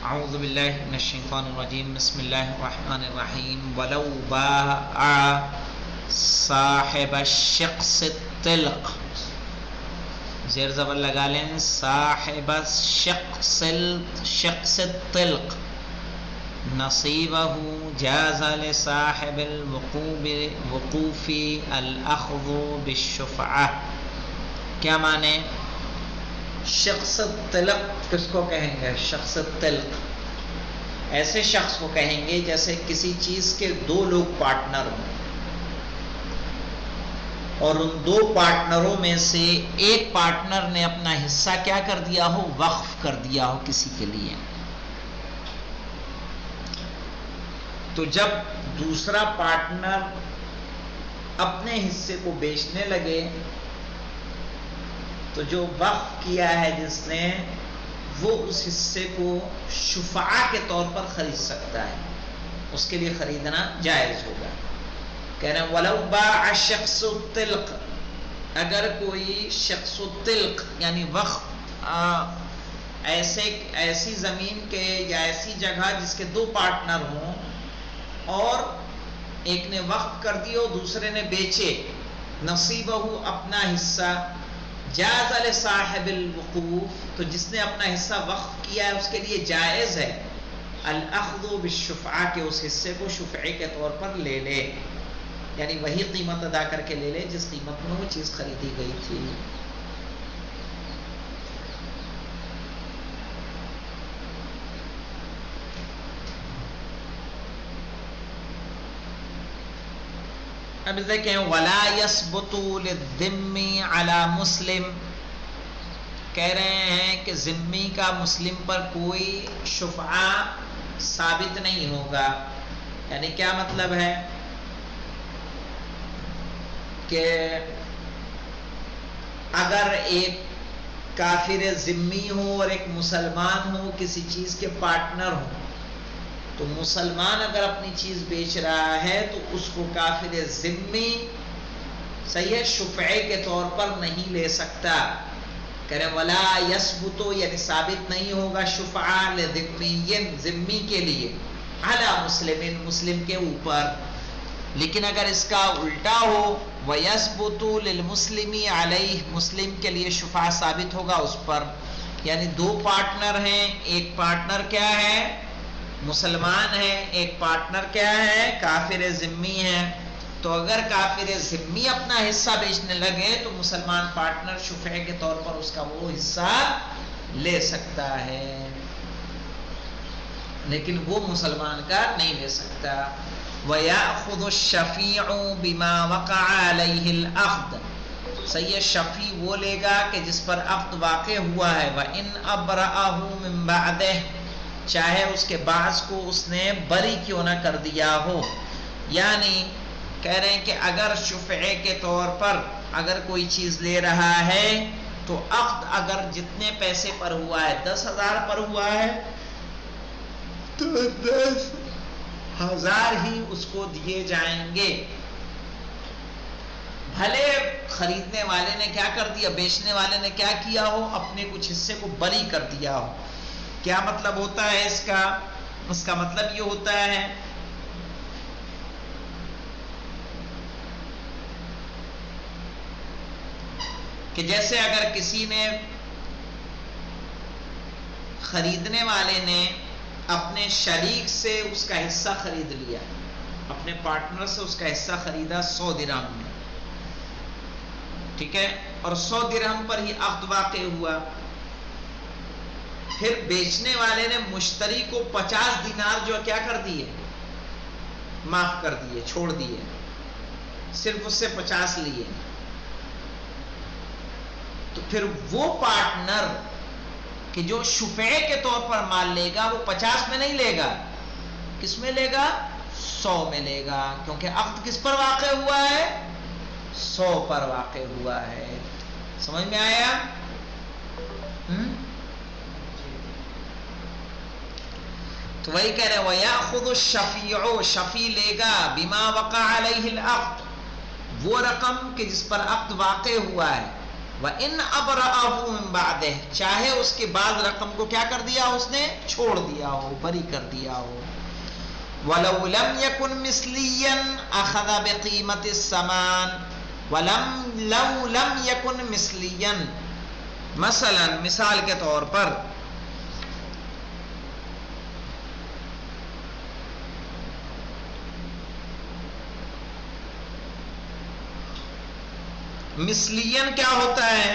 اعوذ باللہ من الشیطان الرجیم بسم اللہ الرحمن الرحیم ولو باع صاحب الشقص الطلق، زیر زبر لگا لیں، صاحب شقص الطلق نصیبہ جاز لصاحب الوقوف الاخذ بالشفعہ۔ کیا معنی؟ شخص الطلق کس کو کہیں گے؟ شخص الطلق ایسے شخص کو کہیں گے جیسے کسی چیز کے دو لوگ پارٹنر ہوں اور ان دو پارٹنروں میں سے ایک پارٹنر نے اپنا حصہ کیا کر دیا ہو؟ وقف کر دیا ہو کسی کے لیے۔ تو جب دوسرا پارٹنر اپنے حصے کو بیچنے لگے تو جو وقف کیا ہے جس نے، وہ اس حصے کو شفعہ کے طور پر خرید سکتا ہے، اس کے لیے خریدنا جائز ہوگا۔ کہہ رہے ہیں وَلَوْ بَاعَ الشَّخْصُ الطِّلْقَ، اگر کوئی شخص الطلق یعنی وقف ایسی زمین کے یا ایسی جگہ جس کے دو پارٹنر ہوں اور ایک نے وقف کر دیا اور دوسرے نے بیچے، نصیبہ اپنا حصہ، جاز لصاحب الوقوف تو جس نے اپنا حصہ وقف کیا ہے اس کے لیے جائز ہے الاخذ بالشفعہ کہ اس حصے کو شفعے کے طور پر لے لے، یعنی وہی قیمت ادا کر کے لے لے جس قیمت میں وہ چیز خریدی گئی تھی۔ اب دیکھیں وَلَا يَثْبُتُ لِلذِّمِّ عَلَى مُسْلِمٍ، کہہ رہے ہیں کہ ذمی کا مسلم پر کوئی شفعہ ثابت نہیں ہوگا۔ یعنی کیا مطلب ہے کہ اگر ایک کافر ذمی ہو اور ایک مسلمان ہو، کسی چیز کے پارٹنر ہو، تو مسلمان اگر اپنی چیز بیچ رہا ہے تو اس کو کافر ذمی صحیح ہے شفعے کے طور پر نہیں لے سکتا۔ کہہ رہے ولا یثبت یعنی ثابت نہیں ہوگا شفعہ لذمی ذمی کے لیے علی مسلم مسلم کے اوپر، لیکن اگر اس کا الٹا ہو ویثبت للمسلم علیہ مسلم کے لیے شفعہ ثابت ہوگا اس پر، یعنی دو پارٹنر ہیں، ایک پارٹنر کیا ہے؟ مسلمان ہے، ایک پارٹنر کیا ہے؟ کافر ذمی ہے۔ تو اگر کافر ذمی اپنا حصہ بیچنے لگے تو مسلمان پارٹنر شفعے کے طور پر اس کا وہ حصہ لے سکتا ہے، لیکن وہ مسلمان کا نہیں لے سکتا۔ وَيَأْخُذُ الشَّفِيعُ بِمَا وَقَعَ عَلَيْهِ الْعَقْدُ، صحیح ہے شفیع وہ لے گا کہ جس پر عقد واقع ہوا ہے، وَإِنْ أَبْرَأَهُ مِنْ بَعْدِهِ چاہے اس کے بعض کو اس نے بری کیوں نہ کر دیا ہو۔ یعنی کہہ رہے ہیں کہ اگر شفعے کے طور پر اگر کوئی چیز لے رہا ہے تو عقد اگر جتنے پیسے پر ہوا ہے 10,000 پر ہوا ہے تو 10,000 ہی اس کو دیے جائیں گے، بھلے خریدنے والے نے کیا کر دیا، بیچنے والے نے کیا کیا ہو، اپنے کچھ حصے کو بری کر دیا ہو۔ کیا مطلب ہوتا ہے اس کا؟ اس کا مطلب یہ ہوتا ہے کہ جیسے اگر کسی نے خریدنے والے نے اپنے شریک سے اس کا حصہ خرید لیا، اپنے پارٹنر سے اس کا حصہ خریدا 100 درہم میں، ٹھیک ہے، اور 100 درہم پر ہی عقد واقع ہوا، پھر بیچنے والے نے مشتری کو 50 دینار جو کیا کر دیے، معاف کر دیے، چھوڑ دیے، صرف اس سے 50 لیے، تو پھر وہ پارٹنر کہ جو شفعے کے طور پر مال لے گا وہ 50 میں نہیں لے گا، کس میں لے گا؟ 100 میں لے گا، کیونکہ عقد کس پر واقع ہوا ہے؟ 100 پر واقع ہوا ہے۔ سمجھ میں آیا؟ تو وہی کہہ رہے ہیں وَيَأْخُذُ الشَّفِيعُ شفیع لے گا بِمَا وَقَعَ عَلَيْهِ الْعَقْدُ وہ رقم کہ جس پر عقد واقع ہوا ہے، وَإِنْ أَبْرَأَهُ مِنْ بَعْدِهِ، چاہے اس کے بعد رقم کو کیا کر دیا اس نے، چھوڑ دیا ہو، بری کر دیا ہو. وَلَوْ لَمْ يَكُنْ مِثْلِيًّا أَخَذَ بِقِيمَةِ الثَّمَانِ لَوْ لَمْ يَكُنْ مِثْلِيًّا، مثلا مثال کے طور پر مثلین کیا ہوتا ہے؟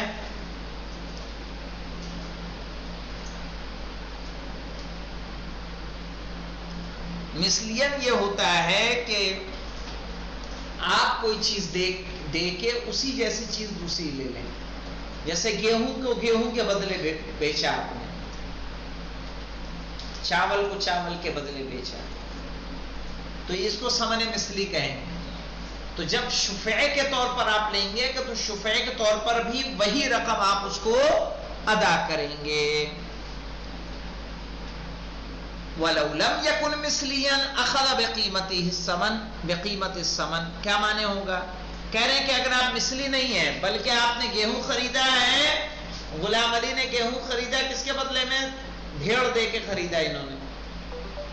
مثلین یہ ہوتا ہے کہ آپ کوئی چیز دے کے اسی جیسی چیز دوسری لے لیں. جیسے گیہوں کو گیہوں کے بدلے بیچا آپ نے، چاول کو چاول کے بدلے بیچا، تو اس کو ثمن مثلی کہیں گے. تو جب شفعے کے طور پر آپ لیں گے کہ تو شفعے کے طور پر بھی وہی رقم آپ اس کو ادا کریں گے. وَلَوْ لَمْ يَكُنْ مِثْلِيًّا أَخَذَ بِقِيمَتِهِ الثَّمَنِ بِقِيمَةِ الثَّمَنِ، کیا معنی ہوگا؟ کہہ رہے ہیں کہ اگر آپ مثلی نہیں ہیں بلکہ آپ نے گیہوں خریدا ہے، غلام علی نے گیہوں خریدا کس کے بدلے میں؟ بھیڑ دے کے خریدا انہوں نے.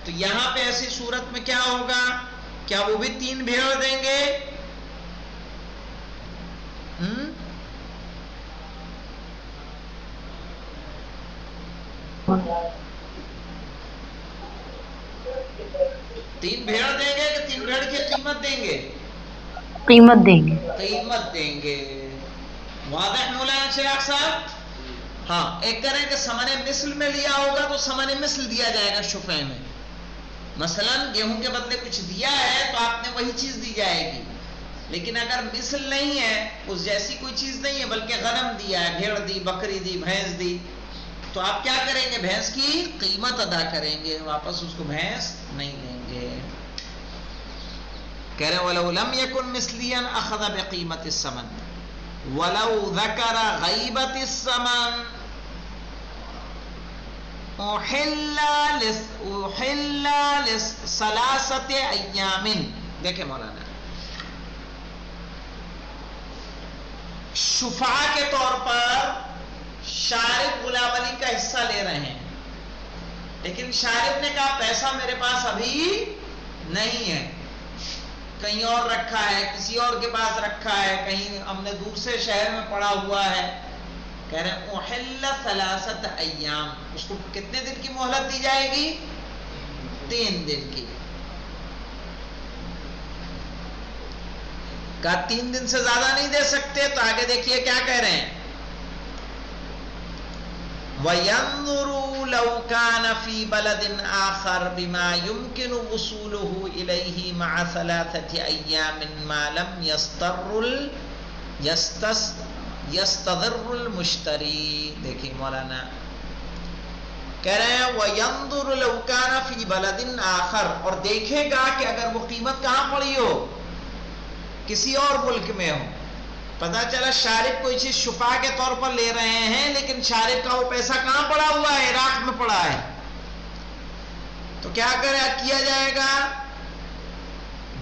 تو یہاں پہ ایسی صورت میں کیا ہوگا؟ کیا وہ بھی 3 بھیڑ دیں گے؟ 3 بھیڑ دیں گے کہ 3 بھیڑ کی قیمت دیں گے؟ قیمت دیں گے. قیمت دیں گے. واضح مولانا چراغ صاحب؟ ہاں، ایک کریں کہ ثمن مثل میں لیا ہوگا تو ثمن مثل دیا جائے گا شفعے میں. مثلا گیہوں کے بدلے کچھ دیا ہے تو آپ نے وہی چیز دی جائے گی. لیکن اگر مثل نہیں ہے، اس جیسی کوئی چیز نہیں ہے بلکہ غنم دیا ہے، بھیڑ دی، بکری دی، بھینس دی، تو آپ کیا کریں گے؟ بھینس کی قیمت ادا کریں گے، واپس اس کو بھینس نہیں لیں گے. کہہ رہے وَلَوْ لَمْ يَكُنْ مِثْلِيًّا أَخَذَ بِقِيمَةِ الثَّمَنِ وَلَوْ ذَكَرَ غَيْبَةِ الثَّمَنِ اُحِلَّ لِثَلَاثَةِ أَيَّامٍ. دیکھیں مولانا، شفعہ کے طور پر شارب غلام علی کا حصہ لے رہے ہیں، لیکن شارب نے کہا پیسہ میرے پاس ابھی نہیں ہے، کہیں اور رکھا ہے، کسی اور کے پاس رکھا ہے، کہیں ہم نے دور سے شہر میں پڑا ہوا ہے. کہہ رہے ہیں احل ثلاثت ایام، اس کو کتنے دن کی مہلت دی جائے گی؟ 3 دن کی. کہا 3 دن سے زیادہ نہیں دے سکتے، تو آگے دیکھیے کیا کہہ رہے ہیں. وَيَنظُرُوا لَوْ كَانَ فِي بَلَدٍ آخَرَ بِمَا يُمْكِنُ وُصُولُهُ إِلَيْهِ مَعَ 3 أَيَّامٍ مَا لَمْ يَسْتَضِرُّ الْمُشْتَرِي. دیکھیں مولانا کہہ رہے ہیں وَيَنظُرُ لَوْ كَانَ فِي بَلَدٍ آخَرَ، اور دیکھے گا کہ اگر وہ قیمت کہاں پڑی ہو، کسی اور ملک میں ہو. پتا چلا شارب کوئی چیز شفا کے طور پر لے رہے ہیں، لیکن شارب کا وہ پیسہ کہاں پڑا ہوا ہے؟ عراق میں پڑا ہے. تو کیا کیا جائے گا؟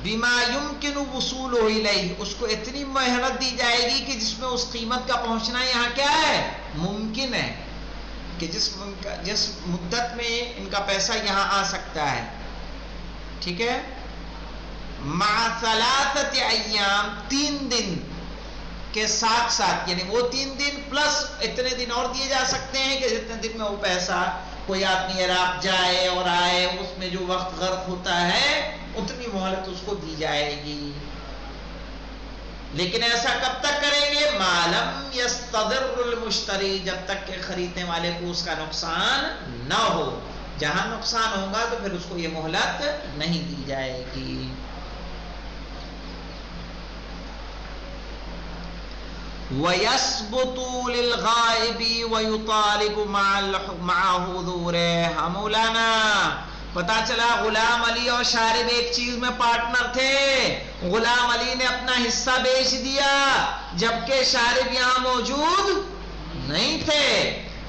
بما يمكن وصوله الیہ، اس کو اتنی مہلت دی جائے گی کہ جس میں اس قیمت کا پہنچنا یہاں کیا ہے؟ ممکن ہے، کہ جس مدت میں ان کا پیسہ یہاں آ سکتا ہے. ٹھیک ہے. مع 3 ایام، 3 دن کے ساتھ ساتھ، یعنی وہ 3 دن پلس اتنے دن اور دیے جا سکتے ہیں کہ جتنے دن میں وہ پیسہ کوئی آدمی عراق جائے اور آئے، اس میں جو وقت غرق ہوتا ہے اتنی مہلت اس کو دی جائے گی. لیکن ایسا کب تک کریں گے؟ ما لم یستضر المشتری، جب تک کہ خریدنے والے کو اس کا نقصان نہ ہو. جہاں نقصان ہوگا تو پھر اس کو یہ مہلت نہیں دی جائے گی. وَيَثْبُتُ لِلْغَائِبِ وَيُطَالِبُ مَعَ حُضُورِهِ. مولانا پتا چلا غلام علی اور شارب ایک چیز میں پارٹنر تھے، غلام علی نے اپنا حصہ بیچ دیا جبکہ شارب یہاں موجود نہیں تھے.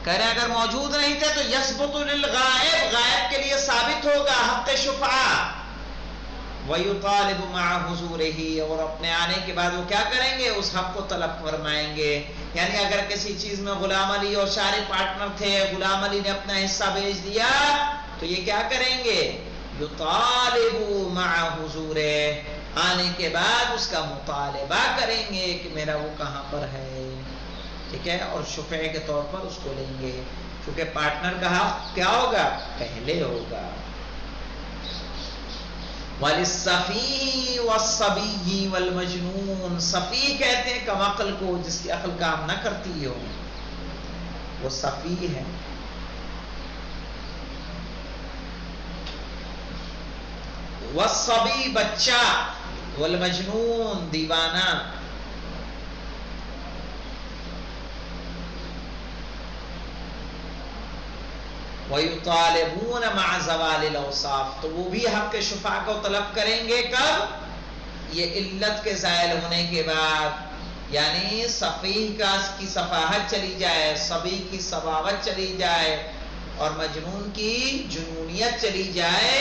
کہہ رہے اگر موجود نہیں تھے تو یثبت للغائب، غائب کے لیے ثابت ہوگا حق شفعہ. وَيُطَالِبُ مَعَ حُضُورِهِ، اور اپنے آنے کے بعد وہ کیا کریں گے؟ اس حق کو طلب فرمائیں گے. یعنی اگر کسی چیز میں غلام علی اور شارب پارٹنر تھے، غلام علی نے اپنا حصہ بیچ دیا، تو یہ کیا کریں گے؟ یُطَالِبُ مَعَ حُضُورِهِ، آنے کے بعد اس کا مطالبہ کریں گے کہ میرا وہ کہاں پر ہے. ٹھیک ہے، اور شفیع کے طور پر اس کو لیں گے، کیونکہ پارٹنر کا حق کیا ہوگا؟ پہلے ہوگا. وَلِلسَّفِيهِ وَالصَّبِيِّ وَالْمَجْنُونِ، صفی کہتے ہیں کم عقل کو، جس کی عقل کام نہ کرتی ہو، وہ صفی ہے. وَالصَّبِيِّ بچہ، وَالْمَجْنُونِ دیوانہ. وَيُطَالِبُونَ مَعَ زَوَالِ الْأَوْصَافِ، تو وہ بھی حق شفاء کو طلب کریں گے. کب؟ یہ علت کے زائل ہونے کے بعد، یعنی صفیح کی صفاحت چلی جائے، صبی کی صباوت چلی جائے، اور مجنون کی جنونیت چلی جائے،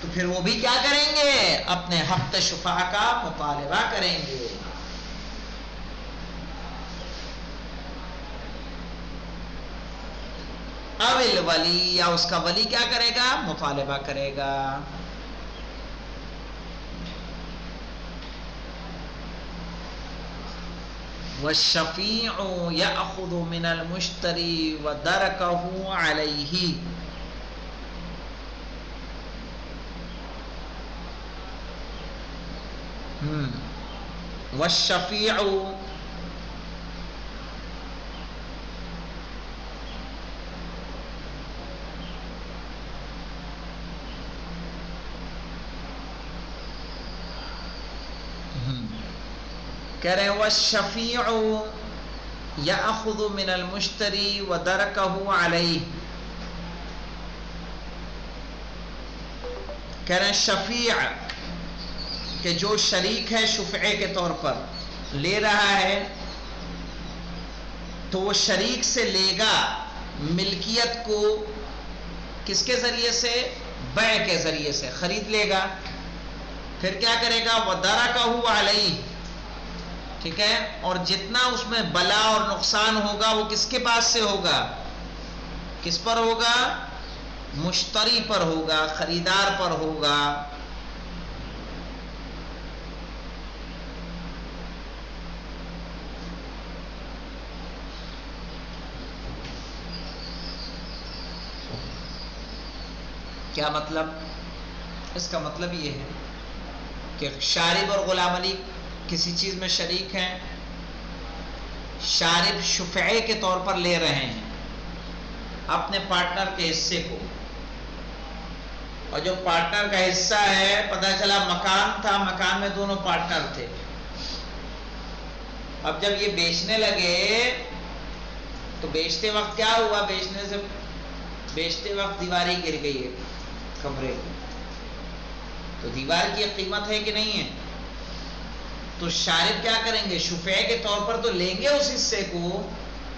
تو پھر وہ بھی کیا کریں گے؟ اپنے حق شفاء کا مطالبہ کریں گے. او الولی، یا اس کا ولی کیا کرے گا؟ مطالبہ کرے گا. والشفیع یأخذ من المشتری ودرکہ علیہ، والشفیع کہہ رہے ہیں والشفیع یأخذ من المشتری ودرکہ علیہ. کہہ رہے ہیں شفیع کہ جو شریک ہے شفعے کے طور پر لے رہا ہے، تو وہ شریک سے لے گا ملکیت کو کس کے ذریعے سے؟ بیع کے ذریعے سے خرید لے گا. پھر کیا کرے گا؟ وَدَرَكَهُ عَلَيْهِ، ٹھیک ہے، اور جتنا اس میں بلا اور نقصان ہوگا وہ کس کے پاس سے ہوگا؟ کس پر ہوگا؟ مشتری پر ہوگا، خریدار پر ہوگا. کیا مطلب؟ اس کا مطلب یہ ہے کہ شارب اور غلام علی کسی چیز میں شریک ہیں. شارب شفعے کے طور پر لے رہے ہیں اپنے پارٹنر کے حصے کو، اور جو پارٹنر کا حصہ ہے، پتہ چلا مکان تھا، مکان میں دونوں پارٹنر تھے. اب جب یہ بیچنے لگے تو بیچتے وقت کیا ہوا؟ بیچتے وقت دیوار ہی گر گئی ہے کمرے کی، تو دیوار کی قیمت ہے کہ نہیں ہے؟ تو شارب کیا کریں گے؟ شفیع کے طور پر تو لیں گے اس حصے کو،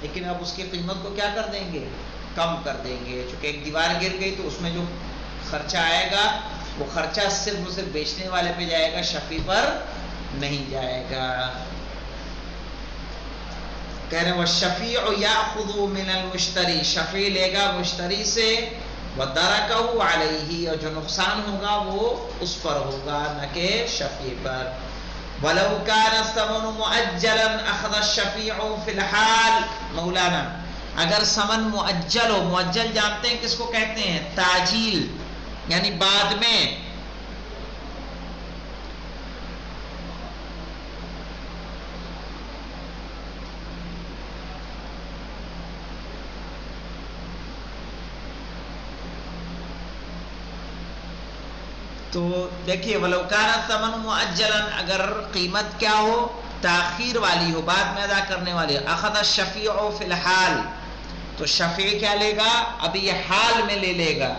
لیکن اب اس کی قیمت کو کیا کر دیں گے؟ کم کر دیں گے. چونکہ ایک دیوار گر گئی تو اس میں جو خرچہ آئے گا وہ خرچہ صرف اور صرف بیچنے والے پہ جائے گا، شفیع پر نہیں جائے گا. کہہ رہے ہیں وَالشَّفِيعُ يَأْخُذُ مِنَ الْمُشْتَرِي، شفیع لے گا مشتری سے، وَدَرَكَهُ عَلَيْهِ، اور جو نقصان ہوگا وہ اس پر ہوگا نہ کہ شفیع پر. وَلَوْ كَانَ الثَّمَنُ مُؤَجَّلًا أَخَذَ الشَّفِيعُ فِي الْحَالِ، مولانا اگر ثمن مؤجل ہو، مؤجل جانتے ہیں کس کو کہتے ہیں؟ تاجیل، یعنی بعد میں. تو دیکھیے وَلَوْ كَانَ الثَّمَنُ مُؤَجَّلًا، اگر قیمت کیا ہو؟ تاخیر والی ہو، بعد میں ادا کرنے والی. أَخَذَ الشَّفِيعُ فِي الْحَالِ، تو شفیع کیا لے گا؟ ابھی یہ حال میں لے گا.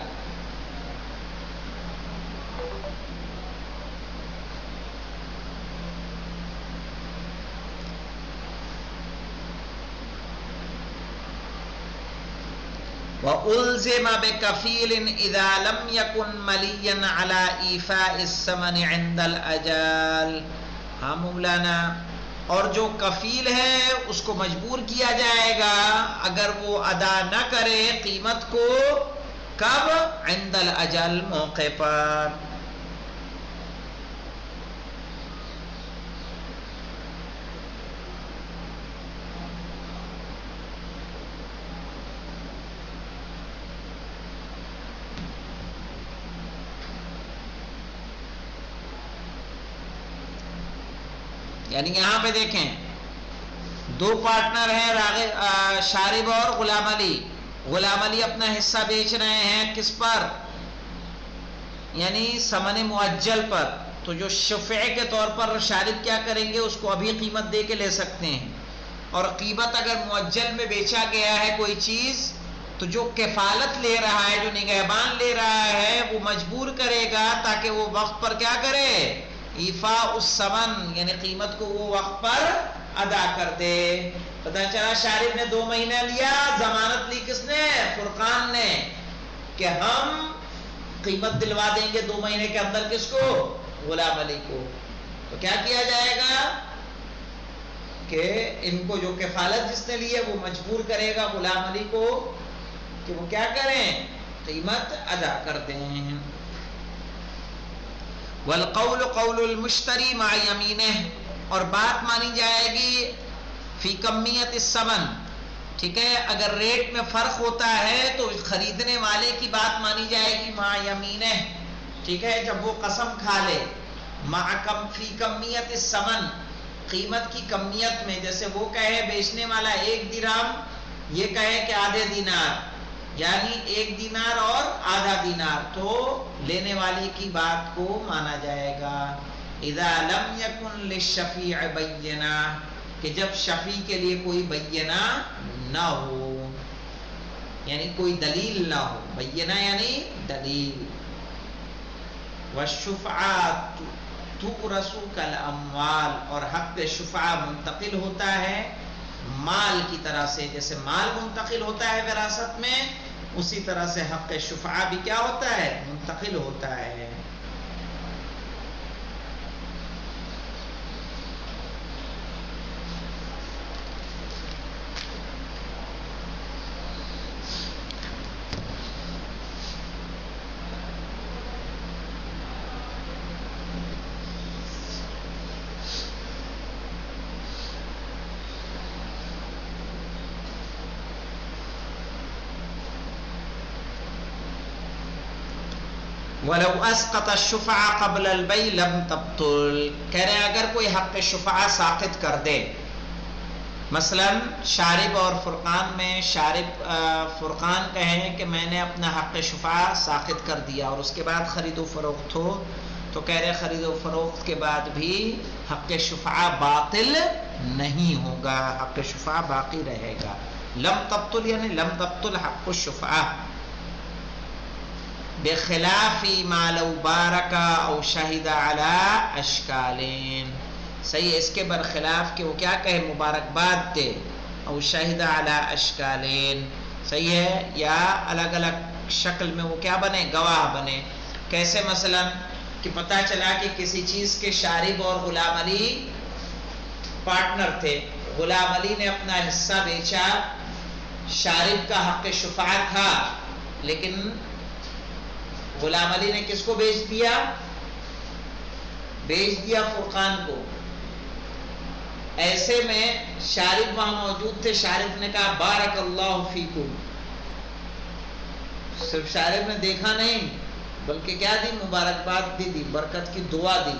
وَأُلْزِمَ بِكَفِيلٍ إِذَا لَمْ يَكُنْ مَلِيًّا عَلَى إِيفَاءِ الثَّمَنِ عِنْدَ الْأَجَالِ. ہاں مولانا، اور جو کفیل ہے اس کو مجبور کیا جائے گا اگر وہ ادا نہ کرے قیمت کو. کب؟ عند الاجل، موقع پر. یعنی یہاں پہ دیکھیں، دو پارٹنر ہیں شارب اور غلام علی. غلام علی اپنا حصہ بیچ رہے ہیں کس پر؟ یعنی ثمن معجل پر. تو جو شفعے کے طور پر شارب کیا کریں گے، اس کو ابھی قیمت دے کے لے سکتے ہیں. اور قیمت اگر معجل میں بیچا گیا ہے کوئی چیز، تو جو کفالت لے رہا ہے، جو نگہبان لے رہا ہے، وہ مجبور کرے گا تاکہ وہ وقت پر کیا کرے؟ ایفاء الثمن، یعنی قیمت کو وہ وقت پر ادا کر دے. پتہ چلا شارب نے 2 مہینے لیا، ضمانت لی کس نے؟ فرقان نے، کہ ہم قیمت دلوا دیں گے 2 مہینے کے اندر. کس کو؟ غلام علی کو. تو کیا کیا جائے گا کہ ان کو جو کفالت جس نے لی ہے وہ مجبور کرے گا غلام علی کو کہ وہ کیا کریں؟ قیمت ادا کر دیں. والقول قول المشتری مع یمینہ، اور بات مانی جائے گی فی کمیت الثمن. ٹھیک ہے، اگر ریٹ میں فرق ہوتا ہے تو خریدنے والے کی بات مانی جائے گی مع یمینہ. ٹھیک ہے، جب وہ قسم کھا لے. فی کمیت الثمن، قیمت کی کمیت میں. جیسے وہ کہے بیچنے والا 1 درہم، یہ کہے کہ آدھے دینار، یعنی 1 دینار اور آدھا دینار، تو لینے والے کی بات کو مانا جائے گا. اذا لم یکن للشفیع بینہ، کہ جب شفیع کے لیے کوئی بینہ نہ ہو، یعنی کوئی دلیل نہ ہو. بینہ یعنی دلیل. والشفعات تورث کالاموال، اور حق شفعہ منتقل ہوتا ہے مال کی طرح سے. جیسے مال منتقل ہوتا ہے وراثت میں، اسی طرح سے حق شفعہ بھی کیا ہوتا ہے؟ منتقل ہوتا ہے. وَلَوْ أَسْقَطَ الشُّفْعَ قَبْلَ الْبَيْعِ لَمْ تَبْطُلْ. کہہ رہے ہیں اگر کوئی حق شفعہ ساقط کر دے، مثلا شارب اور فرقان میں، فرقان کہیں کہ میں نے اپنا حق شفعہ ساقط کر دیا، اور اس کے بعد خرید و فروخت ہو، تو کہہ رہے خرید و فروخت کے بعد بھی حق شفعہ باطل نہیں ہوگا، حق شفعہ باقی رہے گا. لم تبطل یعنی لم تبطل حق الشفعہ، بخلاف ما لو بارک او شہد علی اشکالین. صحیح ہے، اس کے برخلاف کہ وہ کیا کہے؟ مبارکباد دے. او شہد علی اشکالین، صحیح ہے، یا الگ الگ شکل میں وہ کیا بنے؟ گواہ بنے. کیسے؟ مثلا کہ پتہ چلا کہ کسی چیز کے شارب اور غلام علی پارٹنر تھے. غلام علی نے اپنا حصہ بیچا، شارب کا حق شفعہ تھا، لیکن غلام علی نے کس کو بیچ دیا؟ بیچ دیا فرقان کو. ایسے میں شارب وہاں موجود تھے، شارب نے کہا بارک اللہ فیکم. صرف شارب نے دیکھا نہیں بلکہ کیا دی؟ مبارکباد بھی دی، برکت کی دعا دی.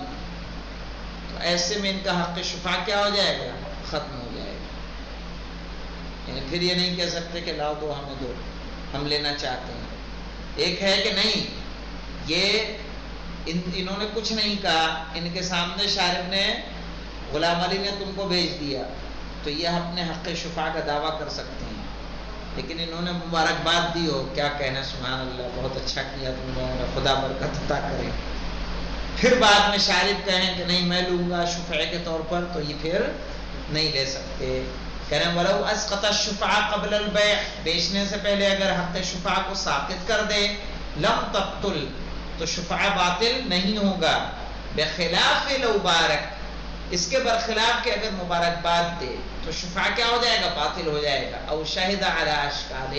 تو ایسے میں ان کا حق شفعہ کیا ہو جائے گا؟ ختم ہو جائے گا. یعنی پھر یہ نہیں کہہ سکتے کہ لاؤ دو، ہمیں دو، ہم لینا چاہتے ہیں. ایک ہے کہ نہیں، یہ انہوں نے کچھ نہیں کہا، ان کے سامنے شارب نے، غلام علی نے تم کو بھیج دیا، تو یہ اپنے حق شفاء کا دعویٰ کر سکتے ہیں. لیکن انہوں نے مبارکباد دی ہو، کیا کہنا، سبحان اللہ، بہت اچھا کیا تم لوگوں نے، خدا برکت عطا کرے. پھر بعد میں شارب کہیں کہ نہیں میں لوں گا شفعے کے طور پر، تو یہ پھر نہیں لے سکتے. کہہ رہے ہیں ولو اسقط الشفعہ قبل البیع، بیچنے سے پہلے اگر حق شفعہ کو ساقط کر دے، لم تبطل، تو شفعہ باطل نہیں ہوگا، بخلاف لو بارک، اس کے برخلاف کہ اگر مبارکباد دے تو شفعہ کیا ہو جائے گا؟ باطل ہو جائے گا، او شہد علی اشکال،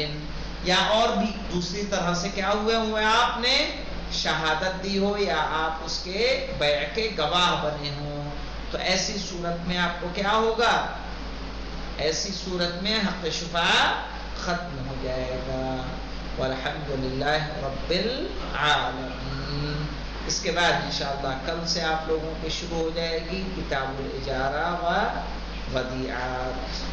یا اور بھی دوسری طرح سے کیا ہوئے آپ نے شہادت دی ہو، یا آپ اس کے بیع کے گواہ بنے ہوں، تو ایسی صورت میں آپ کو کیا ہوگا؟ ایسی صورت میں حق شفعہ ختم ہو جائے گا۔ والحمدللہ رب العالمین۔ اس کے بعد انشاءاللہ کل سے آپ لوگوں کی شروع ہو جائے گی کتاب الاجارہ و ودیعات۔